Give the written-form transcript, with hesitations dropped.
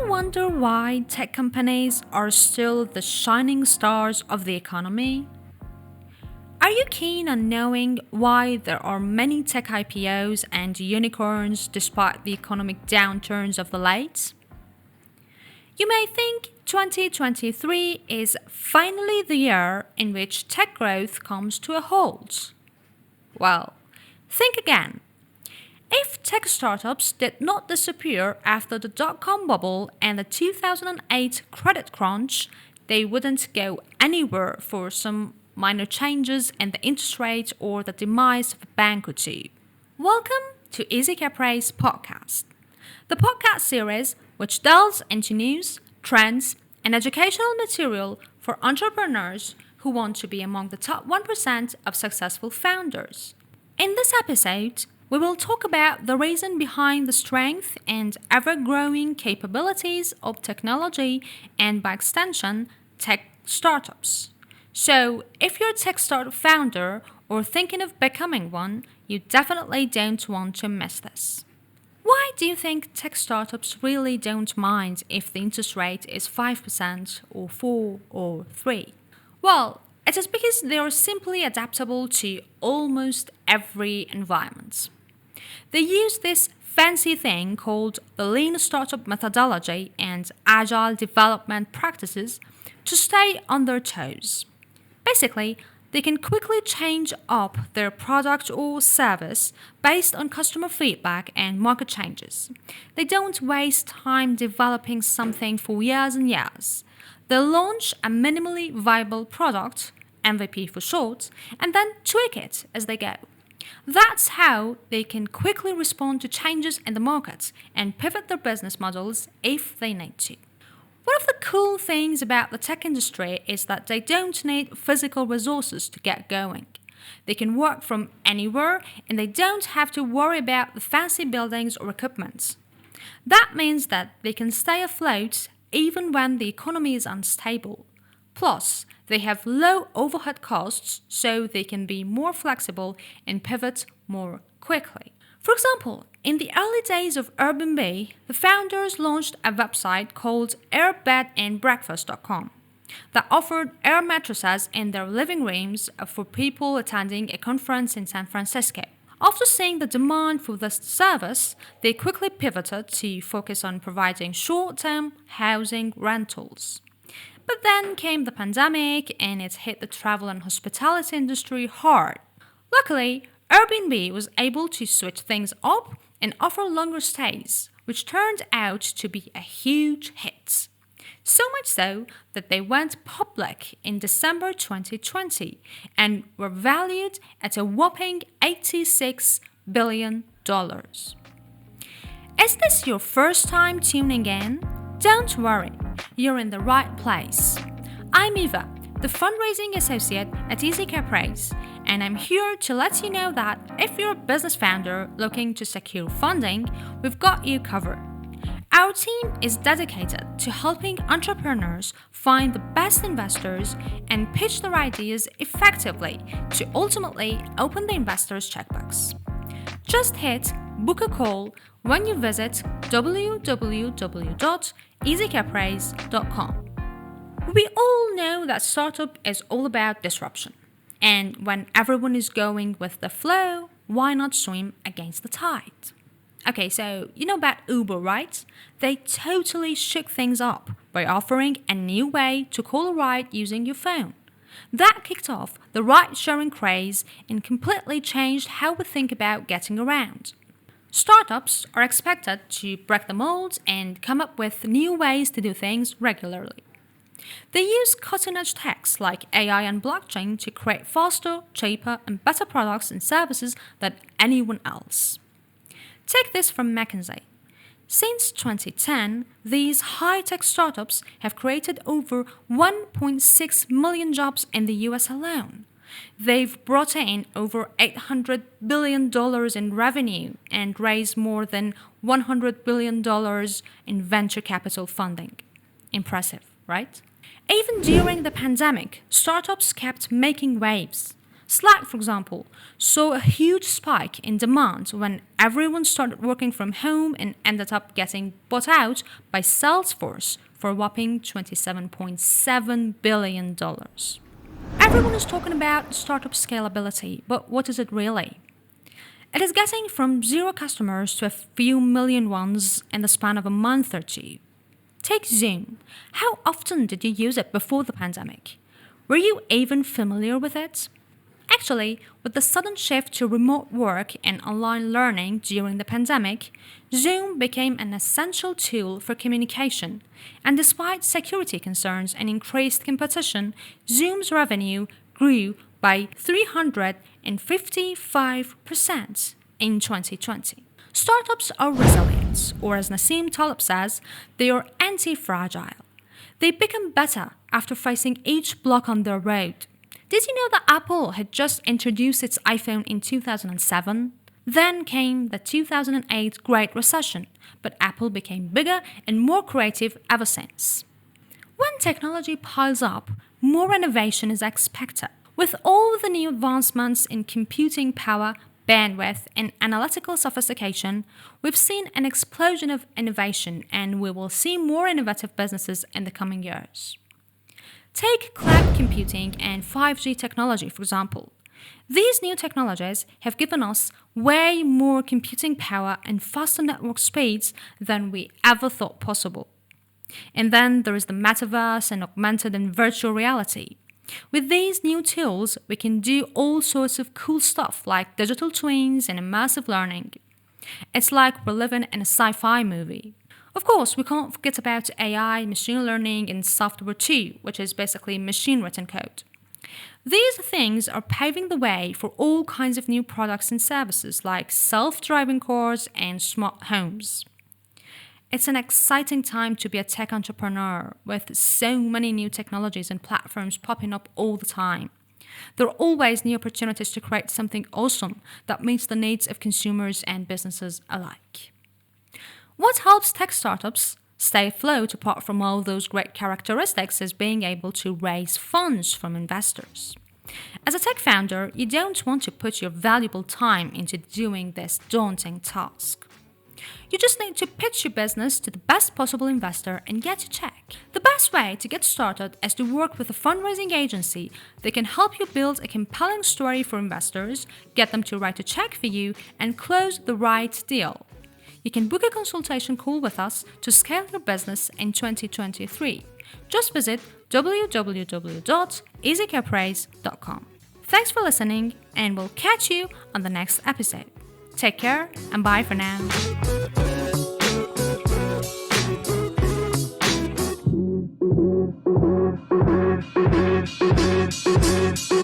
wonder why tech companies are still the shining stars of the economy? Are you keen on knowing why there are many tech IPOs and unicorns despite the economic downturns of the late? You may think 2023 is finally the year in which tech growth comes to a halt. Well, think again. If tech startups did not disappear after the dot-com bubble and the 2008 credit crunch, they wouldn't go anywhere for some minor changes in the interest rate or the demise of a bank or two. Welcome to Easy Capre's podcast, the podcast series which delves into news, trends, and educational material for entrepreneurs who want to be among the top 1% of successful founders. In this episode, we will talk about the reason behind the strength and ever-growing capabilities of technology and, by extension, tech startups. So, if you're a tech startup founder or thinking of becoming one, you definitely don't want to miss this. Why do you think tech startups really don't mind if the interest rate is 5% or 4 or 3? Well, it is because they are simply adaptable to almost every environment. They use this fancy thing called the lean startup methodology and agile development practices to stay on their toes. Basically, they can quickly change up their product or service based on customer feedback and market changes. They don't waste time developing something for years and years. They launch a minimally viable product, MVP for short, and then tweak it as they go. That's how they can quickly respond to changes in the market and pivot their business models if they need to. One of the cool things about the tech industry is that they don't need physical resources to get going. They can work from anywhere and they don't have to worry about the fancy buildings or equipment. That means that they can stay afloat even when the economy is unstable. Plus, they have low overhead costs, so they can be more flexible and pivot more quickly. For example, in the early days of Airbnb, the founders launched a website called airbedandbreakfast.com that offered air mattresses in their living rooms for people attending a conference in San Francisco. After seeing the demand for this service, they quickly pivoted to focus on providing short-term housing rentals. But then came the pandemic and it hit the travel and hospitality industry hard. Luckily, Airbnb was able to switch things up and offer longer stays, which turned out to be a huge hit. So much so that they went public in December 2020 and were valued at a whopping $86 billion. Is this your first time tuning in? Don't worry, you're in the right place. I'm Eva, the fundraising associate at Easy Capre's, and I'm here to let you know that if you're a business founder looking to secure funding, we've got you covered. Our team is dedicated to helping entrepreneurs find the best investors and pitch their ideas effectively to ultimately open the investors' checkbooks. Just hit book a call when you visit www.easycapres.com. We all know that startup is all about disruption. And when everyone is going with the flow, why not swim against the tide? Okay, so you know about Uber, right? They totally shook things up by offering a new way to call a ride using your phone. That kicked off the ride-sharing craze and completely changed how we think about getting around. Startups are expected to break the mold and come up with new ways to do things regularly. They use cutting-edge techs like AI and blockchain to create faster, cheaper, and better products and services than anyone else. Take this from McKinsey. Since 2010, these high-tech startups have created over 1.6 million jobs in the US alone. They've brought in over $800 billion in revenue and raised more than $100 billion in venture capital funding. Impressive, right? Even during the pandemic, startups kept making waves. Slack, for example, saw a huge spike in demand when everyone started working from home and ended up getting bought out by Salesforce for a whopping $27.7 billion. Everyone is talking about startup scalability, but what is it really? It is getting from zero customers to a few million ones in the span of a month or two. Take Zoom. How often did you use it before the pandemic? Were you even familiar with it? Actually, with the sudden shift to remote work and online learning during the pandemic, Zoom became an essential tool for communication. And despite security concerns and increased competition, Zoom's revenue grew by 355% in 2020. Startups are resilient, or as Nassim Taleb says, they are anti-fragile. They become better after facing each block on their road. Did you know that Apple had just introduced its iPhone in 2007? Then came the 2008 Great Recession, but Apple became bigger and more creative ever since. When technology piles up, more innovation is expected. With all the new advancements in computing power, bandwidth, and analytical sophistication, we've seen an explosion of innovation, and we will see more innovative businesses in the coming years. Take cloud computing and 5G technology, for example. These new technologies have given us way more computing power and faster network speeds than we ever thought possible. And then there is the metaverse and augmented and virtual reality. With these new tools, we can do all sorts of cool stuff like digital twins and immersive learning. It's like we're living in a sci-fi movie. Of course, we can't forget about AI, machine learning, and software too, which is basically machine-written code. These things are paving the way for all kinds of new products and services like self-driving cars and smart homes. It's an exciting time to be a tech entrepreneur with so many new technologies and platforms popping up all the time. There are always new opportunities to create something awesome that meets the needs of consumers and businesses alike. What helps tech startups stay afloat apart from all those great characteristics is being able to raise funds from investors. As a tech founder, you don't want to put your valuable time into doing this daunting task. You just need to pitch your business to the best possible investor and get a check. The best way to get started is to work with a fundraising agency that can help you build a compelling story for investors, get them to write a check for you, and close the right deal. You can book a consultation call with us to scale your business in 2023. Just visit www.easycapraise.com. Thanks for listening, and we'll catch you on the next episode. Take care and bye for now.